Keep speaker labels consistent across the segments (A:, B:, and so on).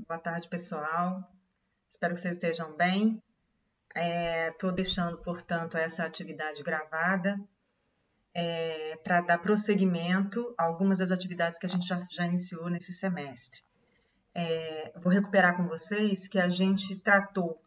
A: Boa tarde, pessoal. Espero que vocês estejam bem. Estou deixando, portanto, essa atividade gravada para dar prosseguimento a algumas das atividades que a gente já iniciou nesse semestre. Vou recuperar com vocês que a gente tratou,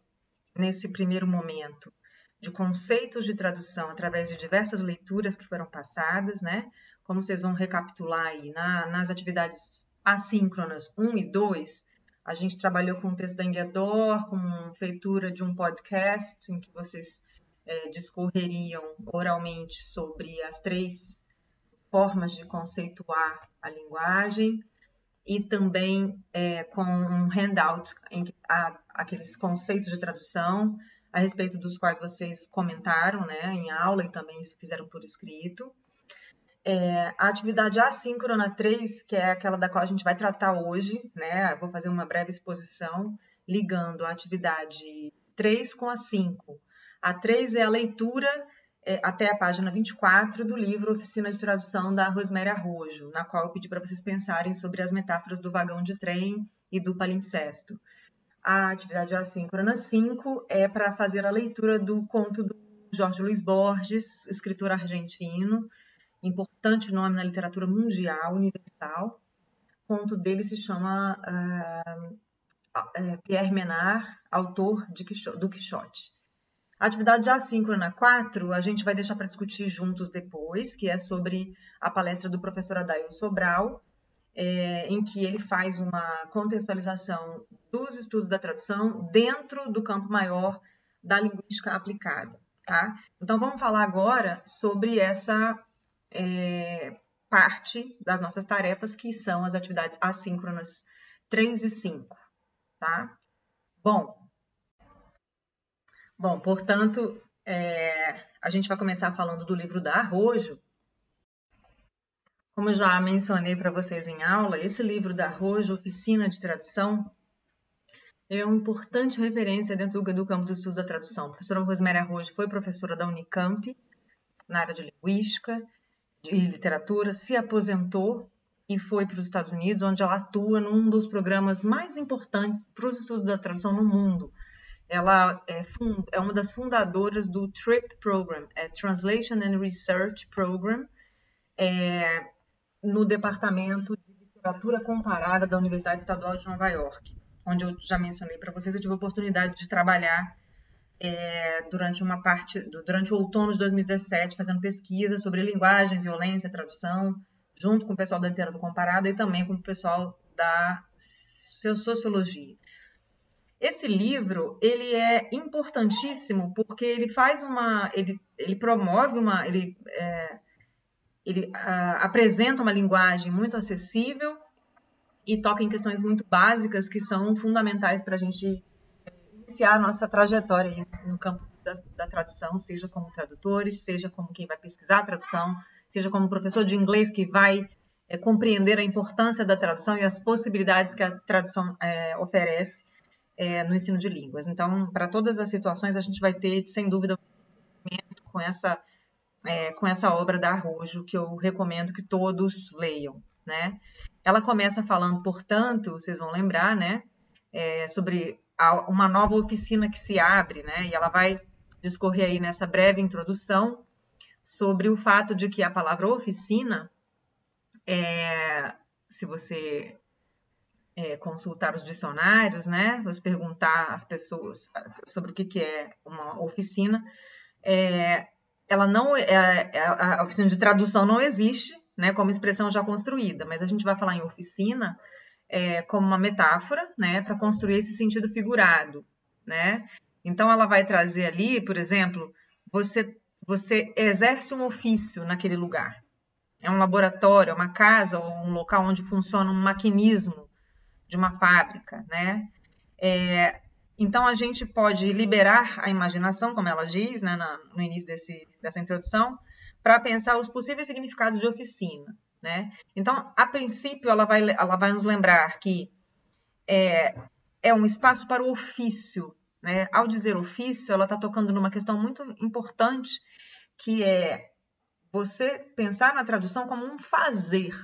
A: nesse primeiro momento, de conceitos de tradução através de diversas leituras que foram passadas, né? Como vocês vão recapitular aí nas atividades assíncronas 1 e 2, a gente trabalhou com o texto da Enguedor, com feitura de um podcast em que vocês discorreriam oralmente sobre as 3 formas de conceituar a linguagem e também com um handout em que há aqueles conceitos de tradução a respeito dos quais vocês comentaram, né, em aula e também se fizeram por escrito. A atividade assíncrona 3, que é aquela da qual a gente vai tratar hoje, né? Vou fazer uma breve exposição ligando a atividade 3 com a 5. A 3 é a leitura até a página 24 do livro Oficina de Tradução da Rosemary Arrojo, na qual eu pedi para vocês pensarem sobre as metáforas do vagão de trem e do palimpsesto. A atividade assíncrona 5 é para fazer a leitura do conto do Jorge Luis Borges, escritor argentino, importante nome na literatura mundial, universal. O conto dele se chama Pierre Menard, autor do Quixote. A atividade assíncrona 4, a gente vai deixar para discutir juntos depois, que é sobre a palestra do professor Adailson Sobral, em que ele faz uma contextualização dos estudos da tradução dentro do campo maior da linguística aplicada. Tá? Então, vamos falar agora sobre essa parte das nossas tarefas, que são as atividades assíncronas 3 e 5. Tá? Bom, portanto, a gente vai começar falando do livro da Arrojo. Como já mencionei para vocês em aula, esse livro da Arrojo, Oficina de Tradução, é uma importante referência dentro do campo dos estudos da tradução. A professora Rosemary Arrojo foi professora da Unicamp, na área de linguística e literatura, se aposentou e foi para os Estados Unidos, onde ela atua num dos programas mais importantes para os estudos da tradução no mundo. Ela é uma das fundadoras do TRIP Program, Translation and Research Program, no Departamento de Literatura Comparada da Universidade Estadual de Nova York, onde eu já mencionei para vocês, eu tive a oportunidade de trabalhar durante o outono de 2017, fazendo pesquisa sobre linguagem, violência, tradução, junto com o pessoal da literatura comparada e também com o pessoal da sociologia. Esse livro, ele é importantíssimo porque ele faz ele promove ele apresenta uma linguagem muito acessível e toca em questões muito básicas que são fundamentais para a gente iniciar a nossa trajetória aí no campo da tradução, seja como tradutores, seja como quem vai pesquisar a tradução, seja como professor de inglês que vai compreender a importância da tradução e as possibilidades que a tradução oferece no ensino de línguas. Então, para todas as situações, a gente vai ter, sem dúvida, um conhecimento com essa obra da Arrojo, que eu recomendo que todos leiam, né? Ela começa falando, portanto, vocês vão lembrar, né, sobre uma nova oficina que se abre, né? E ela vai discorrer aí nessa breve introdução sobre o fato de que a palavra oficina, se você consultar os dicionários, né, você perguntar às pessoas sobre o que é uma oficina, ela não, a oficina de tradução não existe, né, como expressão já construída, mas a gente vai falar em oficina como uma metáfora, né, para construir esse sentido figurado, né? Então ela vai trazer ali, por exemplo, você exerce um ofício naquele lugar. É um laboratório, uma casa ou um local onde funciona um maquinismo de uma fábrica, né? Então a gente pode liberar a imaginação, como ela diz, né, no início dessa introdução, para pensar os possíveis significados de oficina, né? Então, a princípio, ela vai nos lembrar que é um espaço para o ofício, né? Ao dizer ofício, ela está tocando numa questão muito importante, que é você pensar na tradução como um fazer,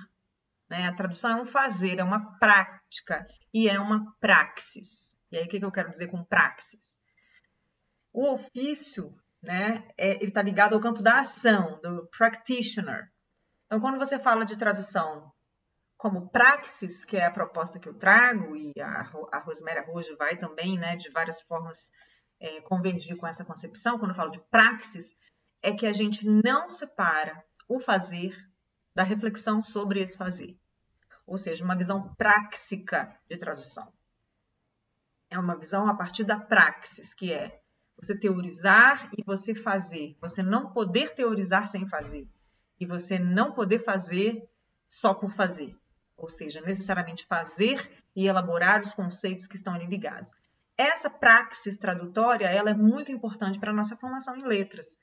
A: né? A tradução é um fazer, é uma prática. prática e é uma praxis. E aí, o que eu quero dizer com praxis? O ofício, né, ele está ligado ao campo da ação, do practitioner. Então, quando você fala de tradução como praxis, que é a proposta que eu trago, e a Rosemary Arrojo vai também, né, de várias formas convergir com essa concepção, quando eu falo de praxis, é que a gente não separa o fazer da reflexão sobre esse fazer. Ou seja, uma visão práxica de tradução. É uma visão a partir da praxis, que é você teorizar e você fazer. Você não poder teorizar sem fazer. E você não poder fazer só por fazer. Ou seja, necessariamente fazer e elaborar os conceitos que estão ali ligados. Essa praxis tradutória, ela é muito importante para a nossa formação em letras.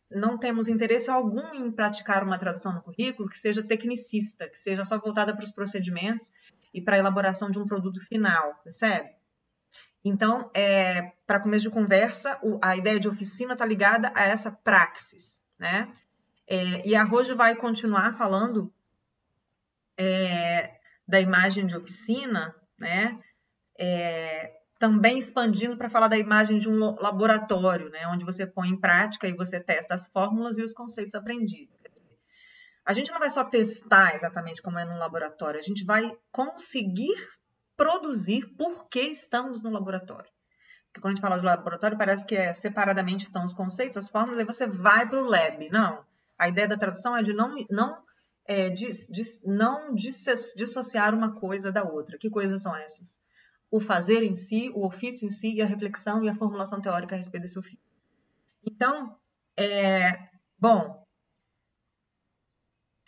A: Não temos interesse algum em praticar uma tradução no currículo que seja tecnicista, que seja só voltada para os procedimentos e para a elaboração de um produto final, percebe? Então, para começo de conversa, a ideia de oficina está ligada a essa praxis, né? E a Rojo vai continuar falando da imagem de oficina, né? Também expandindo para falar da imagem de um laboratório, né? Onde você põe em prática e você testa as fórmulas e os conceitos aprendidos. A gente não vai só testar exatamente como é num laboratório, a gente vai conseguir produzir porque estamos no laboratório. Porque quando a gente fala de laboratório, parece que separadamente estão os conceitos, as fórmulas, aí você vai para o lab. Não. A ideia da tradução é de não dissociar uma coisa da outra. Que coisas são essas? O fazer em si, o ofício em si, e a reflexão e a formulação teórica a respeito desse ofício. Então, bom,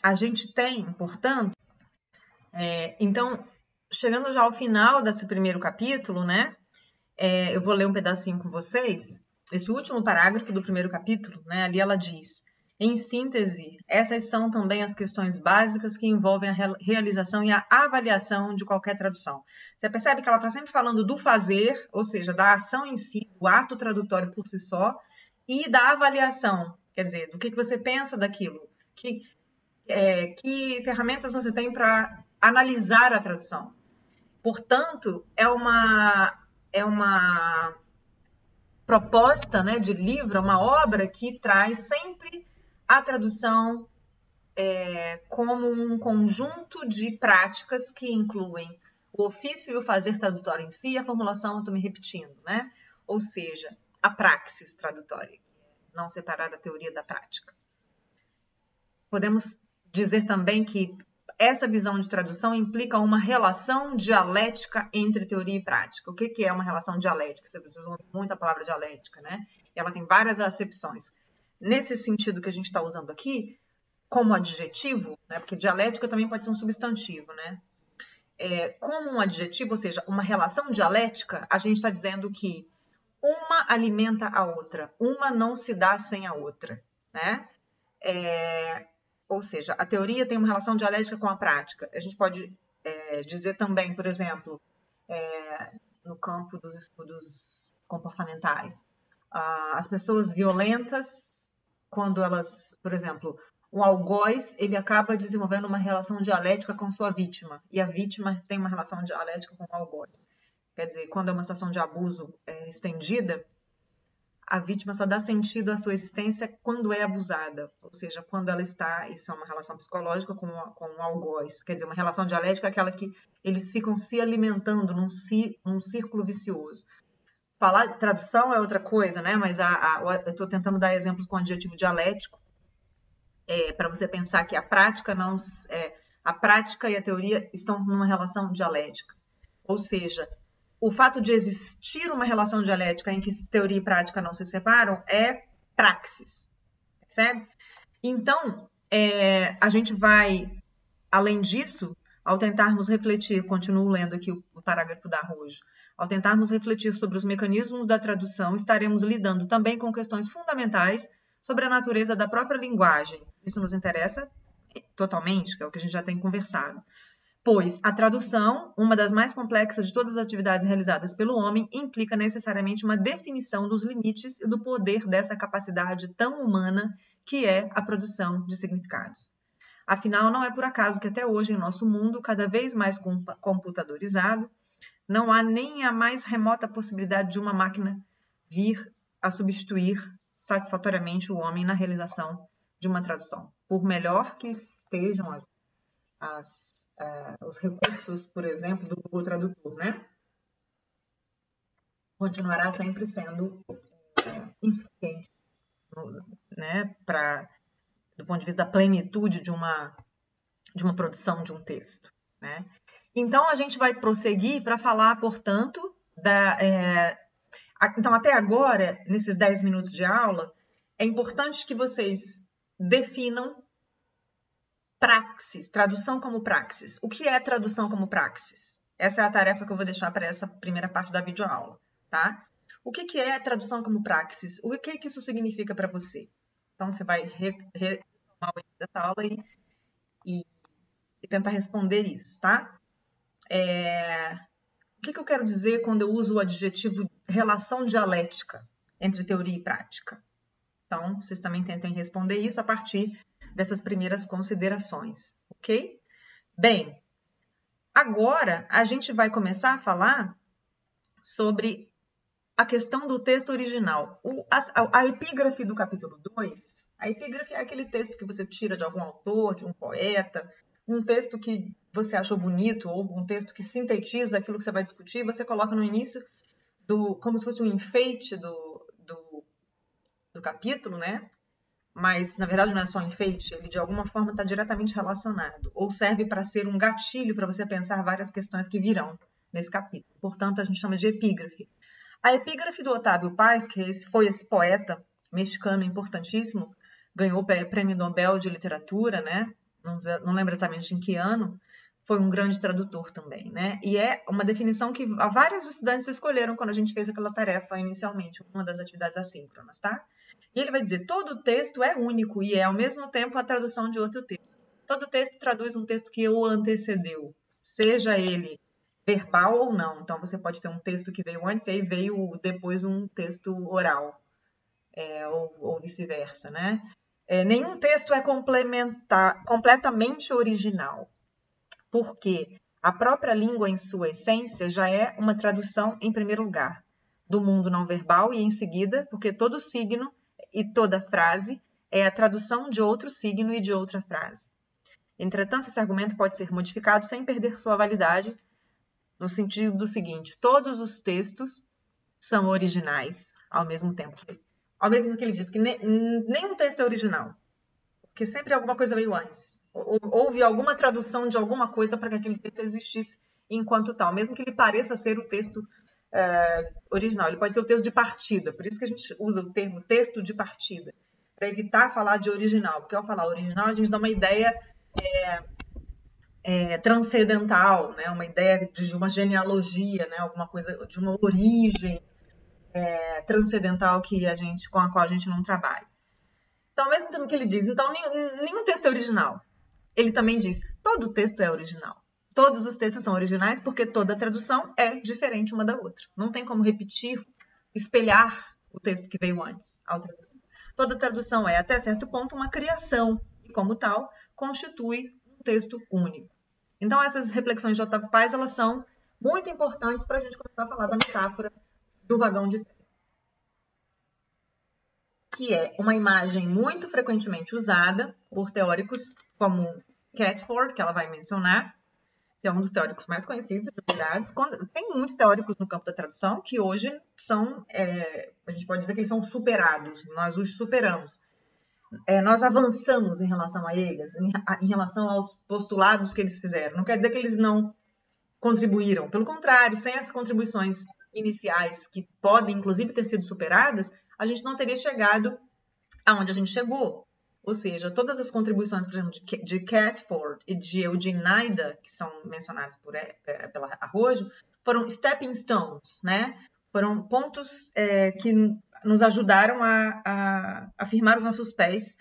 A: a gente tem, portanto, então, chegando já ao final desse primeiro capítulo, né, eu vou ler um pedacinho com vocês, esse último parágrafo do primeiro capítulo, né, ali ela diz: em síntese, essas são também as questões básicas que envolvem a realização e a avaliação de qualquer tradução. Você percebe que ela está sempre falando do fazer, ou seja, da ação em si, do ato tradutório por si só, e da avaliação, quer dizer, do que você pensa daquilo, que ferramentas você tem para analisar a tradução. Portanto, é uma proposta, né, de livro, uma obra que traz sempre a tradução como um conjunto de práticas que incluem o ofício e o fazer tradutório em si, e a formulação, eu estou me repetindo, né? Ou seja, a praxis tradutória, não separar a teoria da prática. Podemos dizer também que essa visão de tradução implica uma relação dialética entre teoria e prática. O que é uma relação dialética? Vocês ouvem muito a palavra dialética, né? Ela tem várias acepções. Nesse sentido que a gente está usando aqui, como adjetivo, né? Porque dialética também pode ser um substantivo, né? Como um adjetivo, ou seja, uma relação dialética, a gente está dizendo que uma alimenta a outra, uma não se dá sem a outra, né? Ou seja, a teoria tem uma relação dialética com a prática. A gente pode dizer também, por exemplo, no campo dos estudos comportamentais, as pessoas violentas, quando elas, por exemplo, um algoz, ele acaba desenvolvendo uma relação dialética com sua vítima, e a vítima tem uma relação dialética com o algoz. Quer dizer, quando é uma situação de abuso estendida, a vítima só dá sentido à sua existência quando é abusada, ou seja, quando ela está, isso é uma relação psicológica com o algoz, quer dizer, uma relação dialética é aquela que eles ficam se alimentando num círculo vicioso. Falar tradução é outra coisa, né? Mas eu estou tentando dar exemplos com adjetivo dialético, para você pensar que a prática e a teoria estão numa relação dialética, ou seja, o fato de existir uma relação dialética em que teoria e prática não se separam é praxis, certo? Então, a gente vai, além disso, ao tentarmos refletir, continuo lendo aqui o parágrafo da Arrojo, ao tentarmos refletir sobre os mecanismos da tradução, estaremos lidando também com questões fundamentais sobre a natureza da própria linguagem. Isso nos interessa totalmente, que é o que a gente já tem conversado. Pois a tradução, uma das mais complexas de todas as atividades realizadas pelo homem, implica necessariamente uma definição dos limites e do poder dessa capacidade tão humana que é a produção de significados. Afinal, não é por acaso que até hoje, em nosso mundo, cada vez mais computadorizado, não há nem a mais remota possibilidade de uma máquina vir a substituir satisfatoriamente o homem na realização de uma tradução. Por melhor que estejam os recursos, por exemplo, do Google Tradutor, né? Continuará sempre sendo insuficiente, né? Do ponto de vista da plenitude de uma produção de um texto, né? Então, a gente vai prosseguir para falar, portanto, então, até agora, nesses 10 minutos de aula, é importante que vocês definam praxis, tradução como praxis. O que é tradução como praxis? Essa é a tarefa que eu vou deixar para essa primeira parte da videoaula, tá? O que é tradução como praxis? O que isso significa para você? Então, você vai retomar o início dessa aula e tentar responder isso, tá? O que eu quero dizer quando eu uso o adjetivo relação dialética entre teoria e prática? Então, vocês também tentem responder isso a partir dessas primeiras considerações, ok? Bem, agora a gente vai começar a falar sobre a questão do texto original. A epígrafe do capítulo 2, a epígrafe é aquele texto que você tira de algum autor, de um poeta, um texto que você achou bonito ou um texto que sintetiza aquilo que você vai discutir, você coloca no início como se fosse um enfeite do capítulo, né? Mas, na verdade, não é só enfeite, ele de alguma forma está diretamente relacionado, ou serve para ser um gatilho para você pensar várias questões que virão nesse capítulo. Portanto, a gente chama de epígrafe. A epígrafe do Otávio Paz, que foi esse poeta mexicano importantíssimo, ganhou o Prêmio Nobel de Literatura, né? Não lembro exatamente em que ano, foi um grande tradutor também, né? E é uma definição que vários estudantes escolheram quando a gente fez aquela tarefa inicialmente, uma das atividades assíncronas, tá? E ele vai dizer, todo texto é único e é, ao mesmo tempo, a tradução de outro texto. Todo texto traduz um texto que o antecedeu, seja ele verbal ou não. Então, você pode ter um texto que veio antes e aí veio depois um texto oral, ou vice-versa, né? Nenhum texto é completamente original, porque a própria língua, em sua essência, já é uma tradução, em primeiro lugar, do mundo não verbal e, em seguida, porque todo signo e toda frase é a tradução de outro signo e de outra frase. Entretanto, esse argumento pode ser modificado sem perder sua validade, no sentido do seguinte, todos os textos são originais ao mesmo tempo. Ao mesmo que ele diz que nenhum texto é original, porque sempre alguma coisa veio antes. Houve alguma tradução de alguma coisa para que aquele texto existisse enquanto tal, mesmo que ele pareça ser o texto original. Ele pode ser o texto de partida, por isso que a gente usa o termo texto de partida, para evitar falar de original, porque ao falar original a gente dá uma ideia transcendental, né? Uma ideia de uma genealogia, né? Alguma coisa de uma origem transcendental com a qual a gente não trabalha. Então, ao mesmo tempo que ele diz, então nenhum texto é original, ele também diz, todo texto é original. Todos os textos são originais porque toda tradução é diferente uma da outra. Não tem como repetir, espelhar o texto que veio antes ao tradução. Toda tradução é, até certo ponto, uma criação e, como tal, constitui um texto único. Então, essas reflexões de Otávio Paz, elas são muito importantes para a gente começar a falar da metáfora do vagão de trem, que é uma imagem muito frequentemente usada por teóricos como Catford, que ela vai mencionar, que é um dos teóricos mais conhecidos e divulgados. Tem muitos teóricos no campo da tradução que hoje são, a gente pode dizer que eles são superados, nós os superamos. Nós avançamos em relação a eles, em relação aos postulados que eles fizeram. Não quer dizer que eles não contribuíram. Pelo contrário, sem as contribuições iniciais, que podem, inclusive, ter sido superadas, a gente não teria chegado aonde a gente chegou. Ou seja, todas as contribuições, por exemplo, de Catford e de Eugene Nida, que são mencionados pela Arrojo, foram stepping stones, né? Foram pontos que nos ajudaram a firmar os nossos pés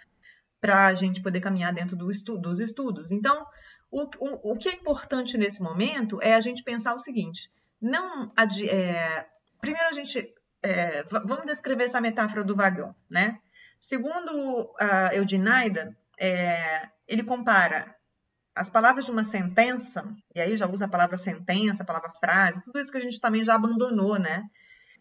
A: para a gente poder caminhar dentro dos estudos. Então, o que é importante nesse momento é a gente pensar o seguinte, primeiro vamos descrever essa metáfora do vagão, né? Segundo Eugene Nida, ele compara as palavras de uma sentença, e aí já usa a palavra sentença, a palavra frase, tudo isso que a gente também já abandonou, né?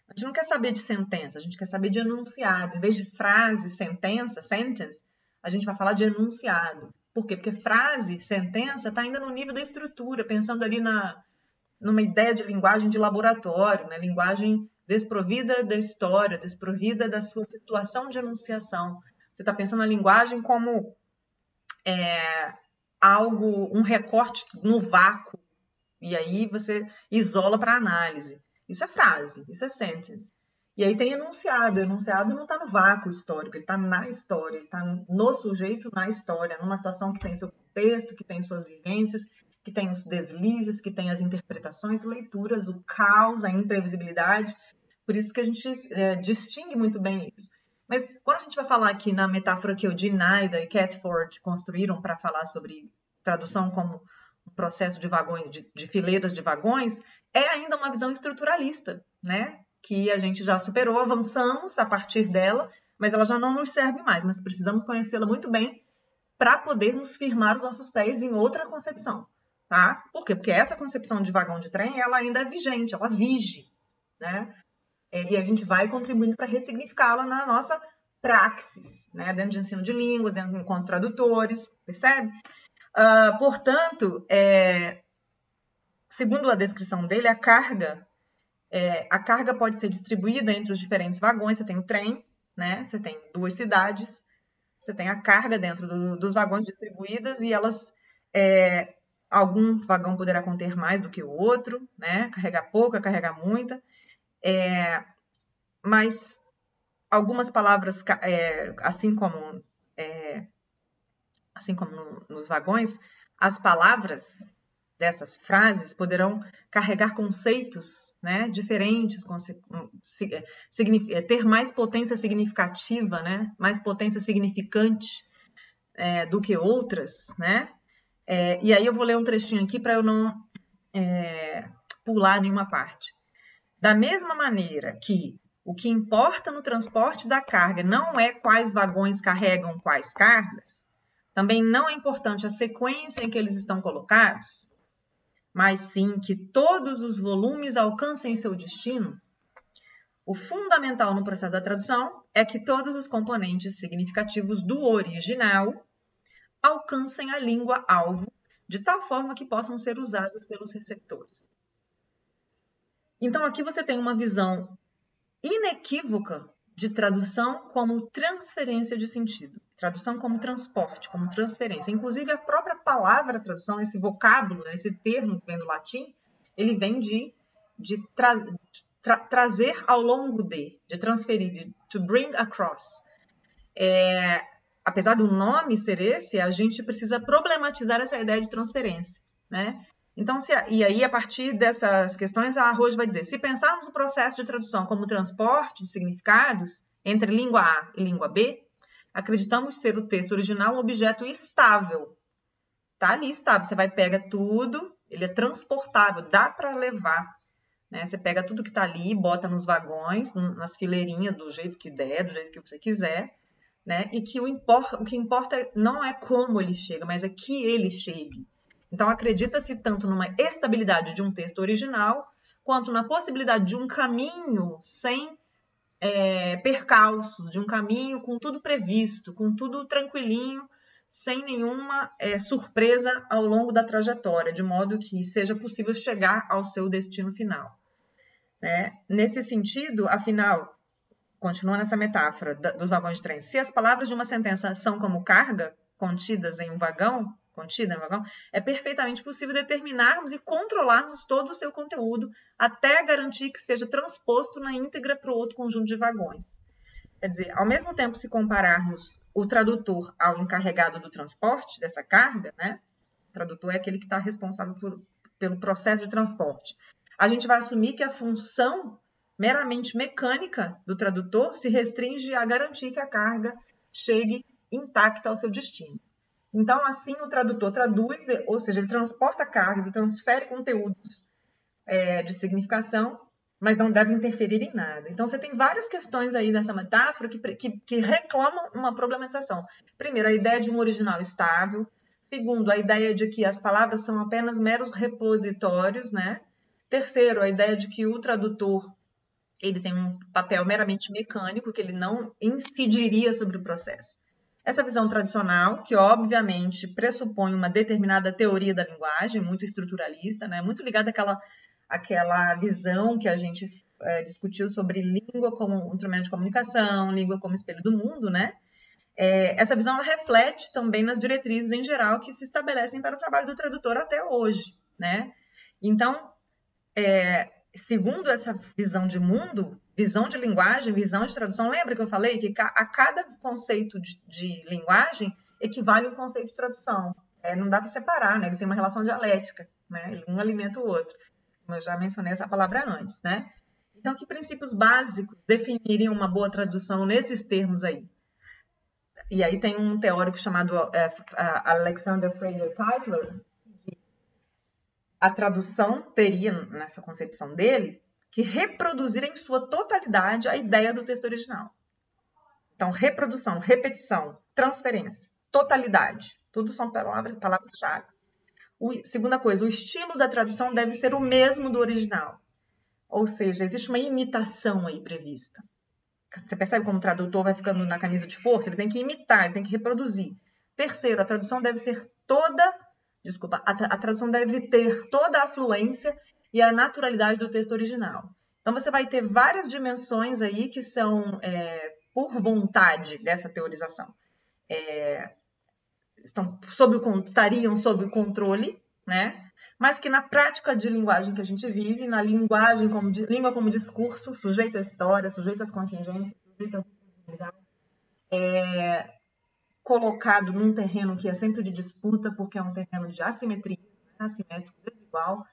A: A gente não quer saber de sentença, a gente quer saber de enunciado. Em vez de frase, sentença, sentence, a gente vai falar de enunciado. Por quê? Porque frase, sentença, está ainda no nível da estrutura, pensando ali numa ideia de linguagem de laboratório, né? Linguagem desprovida da história, desprovida da sua situação de enunciação. Você está pensando na linguagem como algo, um recorte no vácuo, e aí você isola para análise. Isso é frase, isso é sentence. E aí tem enunciado. O enunciado não está no vácuo histórico, ele está na história, ele está no sujeito, na história, numa situação que tem seu contexto, que tem suas vivências, que tem os deslizes, que tem as interpretações, leituras, o caos, a imprevisibilidade. Por isso que a gente distingue muito bem isso. Mas quando a gente vai falar aqui na metáfora que o Dinaida e Catford construíram para falar sobre tradução como um processo de vagões, de fileiras de vagões, é ainda uma visão estruturalista, né? Que a gente já superou, avançamos a partir dela, mas ela já não nos serve mais, mas precisamos conhecê-la muito bem para podermos firmar os nossos pés em outra concepção, tá? Por quê? Porque essa concepção de vagão de trem, ela ainda é vigente, ela vige, né? E a gente vai contribuindo para ressignificá-la na nossa praxis, né? Dentro de ensino de línguas, dentro enquanto tradutores, percebe? Portanto, segundo a descrição dele, a carga pode ser distribuída entre os diferentes vagões. Você tem o trem, né? Você tem 2 cidades, você tem a carga dentro dos vagões distribuídas e elas, algum vagão poderá conter mais do que o outro, né? Carregar pouca, carregar muita. Mas algumas palavras, assim como nos vagões, as palavras dessas frases poderão carregar conceitos, né, diferentes, ter mais potência significativa, né, mais potência significante do que outras, né? E aí eu vou ler um trechinho aqui para eu não pular nenhuma parte. Da mesma maneira que o que importa no transporte da carga não é quais vagões carregam quais cargas, também não é importante a sequência em que eles estão colocados, mas sim que todos os volumes alcancem seu destino. O fundamental no processo da tradução é que todos os componentes significativos do original alcancem a língua-alvo de tal forma que possam ser usados pelos receptores. Então, aqui você tem uma visão inequívoca de tradução como transferência de sentido. Tradução como transporte, como transferência. Inclusive, a própria palavra tradução, esse vocábulo, né, esse termo que vem do latim, ele vem de trazer ao longo de transferir, de to bring across. Apesar do nome ser esse, a gente precisa problematizar essa ideia de transferência, né? Então, e aí, a partir dessas questões, a Roche vai dizer, se pensarmos o processo de tradução como transporte de significados entre língua A e língua B, acreditamos ser o texto original um objeto estável. Tá ali estável, você vai pegar tudo, ele é transportável, dá para levar. Né? Você pega tudo que está ali, bota nos vagões, nas fileirinhas, do jeito que der, do jeito que você quiser, né? E que o que importa não é como ele chega, mas é que ele chegue. Então, acredita-se tanto numa estabilidade de um texto original, quanto na possibilidade de um caminho sem percalços, de um caminho com tudo previsto, com tudo tranquilinho, sem nenhuma surpresa ao longo da trajetória, de modo que seja possível chegar ao seu destino final. Né? Nesse sentido, afinal, continuando essa metáfora dos vagões de trem, se as palavras de uma sentença são como carga contida em um vagão, é perfeitamente possível determinarmos e controlarmos todo o seu conteúdo até garantir que seja transposto na íntegra para o outro conjunto de vagões. Quer dizer, ao mesmo tempo, se compararmos o tradutor ao encarregado do transporte dessa carga, né? O tradutor é aquele que está responsável pelo processo de transporte. A gente vai assumir que a função meramente mecânica do tradutor se restringe a garantir que a carga chegue intacta ao seu destino. Então, assim, o tradutor traduz, ou seja, ele transporta a carga, ele transfere conteúdos de significação, mas não deve interferir em nada. Então, você tem várias questões aí nessa metáfora que reclamam uma problematização. Primeiro, a ideia de um original estável, Segundo, a ideia de que as palavras são apenas meros repositórios, né? Terceiro, a ideia de que o tradutor ele tem um papel meramente mecânico, que ele não incidiria sobre o processo. Essa visão tradicional, que obviamente pressupõe uma determinada teoria da linguagem, muito estruturalista, né? Muito ligada àquela visão que a gente discutiu sobre língua como instrumento de comunicação, língua como espelho do mundo, né? Essa visão ela reflete também nas diretrizes em geral que se estabelecem para o trabalho do tradutor até hoje, né? Então, segundo essa visão de mundo, visão de linguagem, visão de tradução, lembra que eu falei que a cada conceito de linguagem equivale um conceito de tradução. Não dá para separar, né? Ele tem uma relação dialética, né? Um alimenta o outro. Eu já mencionei essa palavra antes, né? Então, que princípios básicos definiriam uma boa tradução nesses termos aí? E aí tem um teórico chamado Alexander Fraser Tytler. A tradução teria, nessa concepção dele, que reproduzir em sua totalidade a ideia do texto original. Então, reprodução, repetição, transferência, totalidade, tudo são palavras-chave. Segunda coisa, o estilo da tradução deve ser o mesmo do original. Ou seja, existe uma imitação aí prevista. Você percebe como o tradutor vai ficando na camisa de força? Ele tem que imitar, ele tem que reproduzir. Terceiro, a tradução deve ser a tradução deve ter toda a fluência e a naturalidade do texto original. Então, você vai ter várias dimensões aí que são por vontade dessa teorização. Estariam sob o controle, né? Mas que na prática de linguagem que a gente vive, na linguagem língua como discurso, sujeito à história, sujeito às contingências, sujeito às possibilidades, colocado num terreno que é sempre de disputa, porque é um terreno de assimetria, assimétrico, desigual,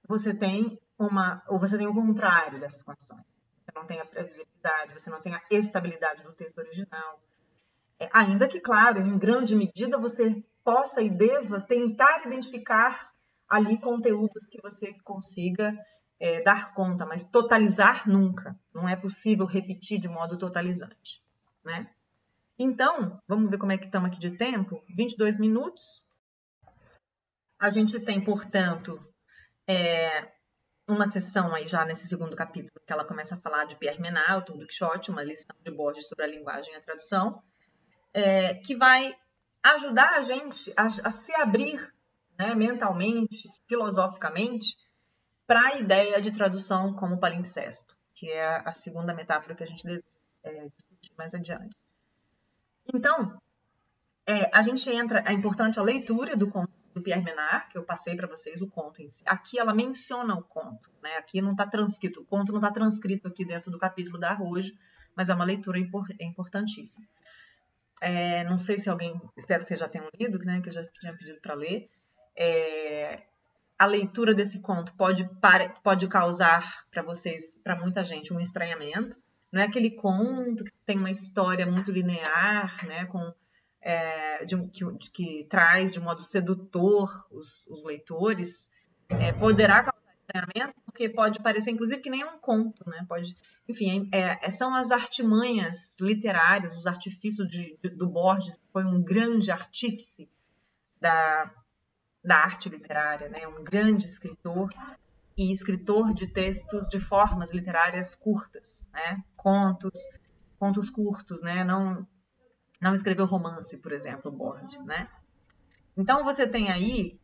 A: você tem o contrário dessas condições. Você não tem a previsibilidade, você não tem a estabilidade do texto original. Ainda que, claro, em grande medida você possa e deva tentar identificar ali conteúdos que você consiga dar conta, mas totalizar nunca. Não é possível repetir de modo totalizante, né? Então, vamos ver como é que estamos aqui de tempo. 22 minutos. A gente tem, portanto, uma sessão aí já nesse segundo capítulo, que ela começa a falar de Pierre Menard, do Don Quixote, uma lição de Borges sobre a linguagem e a tradução, que vai ajudar a gente a se abrir, né, mentalmente, filosoficamente, para a ideia de tradução como palimpsesto, que é a segunda metáfora que a gente discutir mais adiante. Então, a gente entra, é importante a leitura do conto do Pierre Menard, que eu passei para vocês o conto em si. Aqui ela menciona o conto, né? Aqui não está transcrito, o conto não está transcrito aqui dentro do capítulo da Arrojo, mas é uma leitura importantíssima. Não sei se alguém, espero que vocês já tenham lido, né? Que eu já tinha pedido para ler. A leitura desse conto pode causar para vocês, para muita gente, um estranhamento. Não é aquele conto que tem uma história muito linear, né? Que traz de modo sedutor os leitores, poderá causar estranhamento, porque pode parecer, inclusive, que nem um conto, né? Enfim, são as artimanhas literárias, os artifícios do Borges, que foi um grande artífice da arte literária, né? Um grande escritor e escritor de textos de formas literárias curtas, né? Contos curtos, né? Não escreveu romance, por exemplo, Borges, né? Então, você tem aí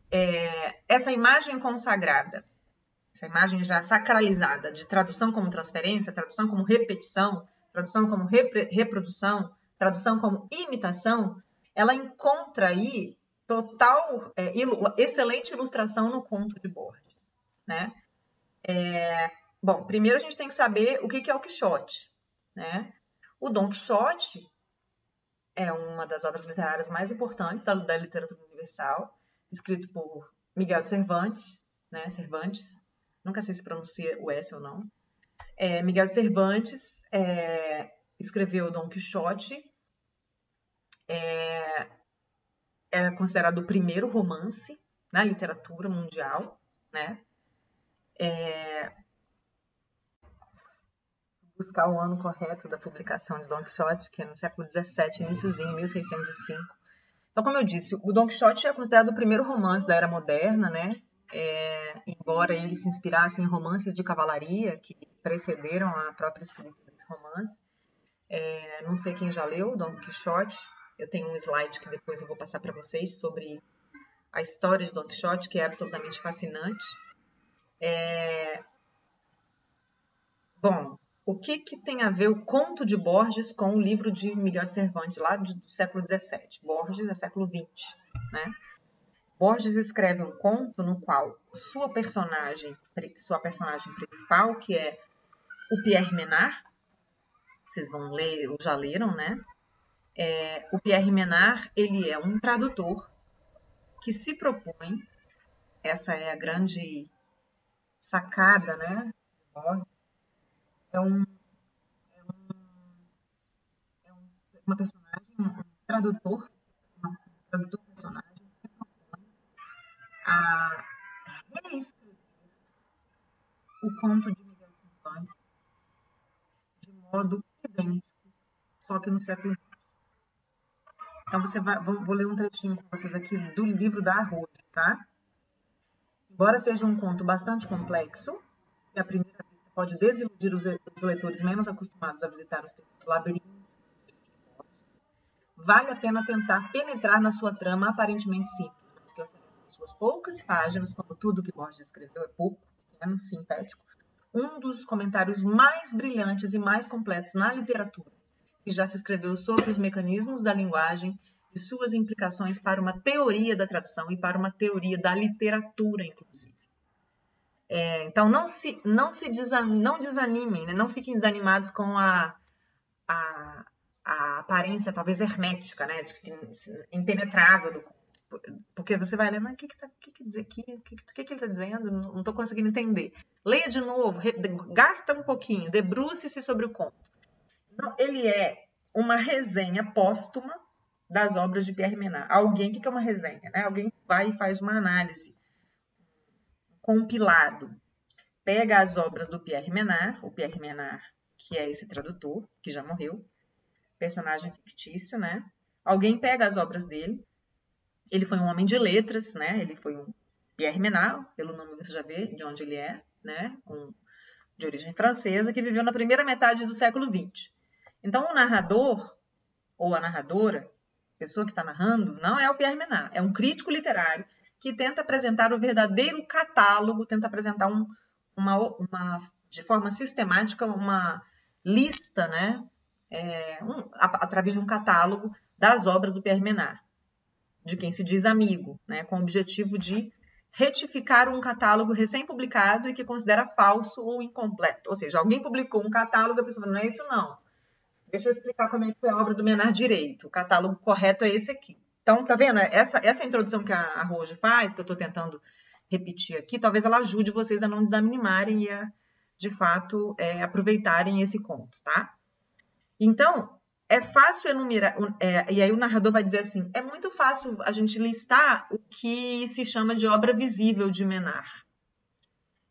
A: essa imagem consagrada, essa imagem já sacralizada de tradução como transferência, tradução como repetição, tradução como reprodução, tradução como imitação, ela encontra aí excelente ilustração no conto de Borges, né? Bom, primeiro a gente tem que saber o que é o Quixote, né? O Don Quixote é uma das obras literárias mais importantes da literatura universal, escrito por Miguel de Cervantes, né? Cervantes, nunca sei se pronuncia o S ou não. Miguel de Cervantes escreveu Don Quixote, é considerado o primeiro romance na literatura mundial, né? Buscar o ano correto da publicação de Don Quixote, que é no século XVII, iniciozinho, 1605. Então, como eu disse, o Don Quixote é considerado o primeiro romance da Era Moderna, né? Embora ele se inspirasse em romances de cavalaria que precederam a própria escrita desse romance. Não sei quem já leu Don Quixote. Eu tenho um slide que depois eu vou passar para vocês sobre a história de Don Quixote, que é absolutamente fascinante. Bom, o que tem a ver o conto de Borges com o livro de Miguel de Cervantes, lá do século XVII? Borges é século XX, né? Borges escreve um conto no qual sua personagem principal, que é o Pierre Menard, vocês vão ler, ou já leram, né? O Pierre Menard, ele é um tradutor que se propõe, essa é a grande sacada, né? É uma personagem, um tradutor personagem que se propõe a reescrever o conto de Miguel de Cervantes de modo idêntico, só que no século XX. Então, vou ler um trechinho com vocês aqui do livro da Arrojo, tá? Embora seja um conto bastante complexo, e à primeira vista pode desiludir os leitores menos acostumados a visitar os textos labirínticos, vale a pena tentar penetrar na sua trama aparentemente simples, mas que oferece em suas poucas páginas, como tudo que Borges escreveu é pouco, pequeno, sintético, um dos comentários mais brilhantes e mais completos na literatura, que já se escreveu sobre os mecanismos da linguagem e suas implicações para uma teoria da tradução e para uma teoria da literatura, inclusive. Então, não desanimem, né? Não fiquem desanimados com a aparência talvez hermética, né? Impenetrável do conto. Porque você vai lendo, o que ele está dizendo? Não estou conseguindo entender. Leia de novo, gasta um pouquinho, debruce-se sobre o conto. Ele é uma resenha póstuma das obras de Pierre Menard. O que é uma resenha? Né? Alguém vai e faz uma análise, um compilado. Pega as obras do Pierre Menard, o Pierre Menard, que é esse tradutor, que já morreu, personagem fictício, né? Alguém pega as obras dele. Ele foi um homem de letras, né? Ele foi um Pierre Menard, pelo nome você já vê de onde ele é, né? De origem francesa, que viveu na primeira metade do século XX. Então, o narrador ou a narradora, a pessoa que está narrando, não é o Pierre Menard, é um crítico literário que tenta apresentar o verdadeiro catálogo, tenta apresentar de forma sistemática uma lista, né? Através de um catálogo das obras do Pierre Menard, de quem se diz amigo, né? Com o objetivo de retificar um catálogo recém-publicado e que considera falso ou incompleto. Ou seja, alguém publicou um catálogo e a pessoa fala, não é isso não. Deixa eu explicar como é que foi a obra do Menard direito. O catálogo correto é esse aqui. Então, tá vendo? Essa introdução que a Arrojo faz, que eu estou tentando repetir aqui, talvez ela ajude vocês a não desanimarem e a, de fato, aproveitarem esse conto, tá? Então, é fácil enumerar, e aí o narrador vai dizer assim, é muito fácil a gente listar o que se chama de obra visível de Menard.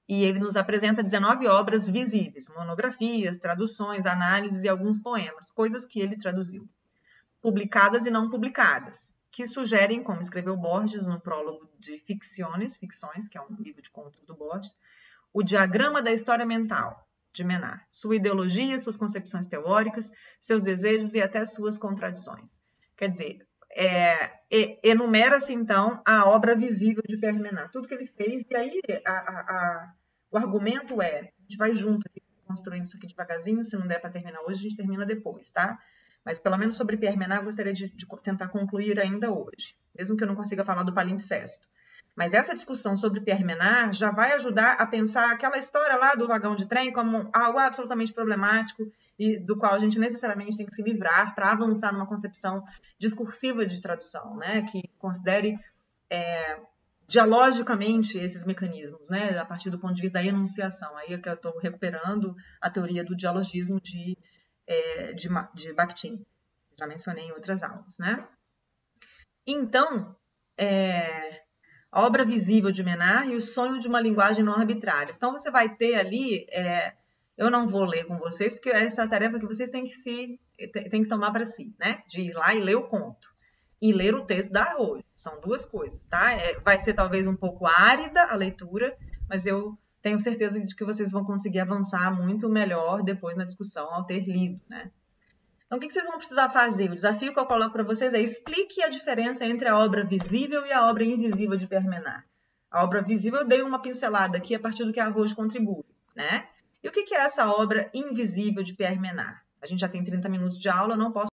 A: E ele nos apresenta 19 obras visíveis, monografias, traduções, análises e alguns poemas, coisas que ele traduziu, publicadas e não publicadas, que sugerem, como escreveu Borges no prólogo de Ficções, que é um livro de contos do Borges, o diagrama da história mental de Menard, sua ideologia, suas concepções teóricas, seus desejos e até suas contradições. Quer dizer, enumera-se, então, a obra visível de Pierre Menard, tudo que ele fez, e aí o argumento a gente vai junto aqui, construindo isso aqui devagarzinho, se não der para terminar hoje, a gente termina depois, tá? Mas, pelo menos sobre Pierre Menard, eu gostaria de tentar concluir ainda hoje, mesmo que eu não consiga falar do palimpsesto. Mas essa discussão sobre Pierre Menard já vai ajudar a pensar aquela história lá do vagão de trem como algo absolutamente problemático e do qual a gente necessariamente tem que se livrar para avançar numa concepção discursiva de tradução, né? Que considere dialogicamente esses mecanismos, né? A partir do ponto de vista da enunciação. Aí é que eu estou recuperando a teoria do dialogismo de Bakhtin, que já mencionei em outras aulas, né? Então, a obra visível de Menard e o sonho de uma linguagem não arbitrária. Então, você vai ter ali, eu não vou ler com vocês, porque essa é a tarefa que vocês têm que tomar para si, né? De ir lá e ler o conto. e ler o texto da Arrojo. São duas coisas, tá? Vai ser talvez um pouco árida a leitura, mas eu tenho certeza de que vocês vão conseguir avançar muito melhor depois na discussão ao ter lido, né? Então, o que vocês vão precisar fazer? O desafio que eu coloco para vocês é explique a diferença entre a obra visível e a obra invisível de Pierre Menard. A obra visível eu dei uma pincelada aqui a partir do que a Arrojo contribui, né? E o que é essa obra invisível de Pierre Menard? A gente já tem 30 minutos de aula, eu não posso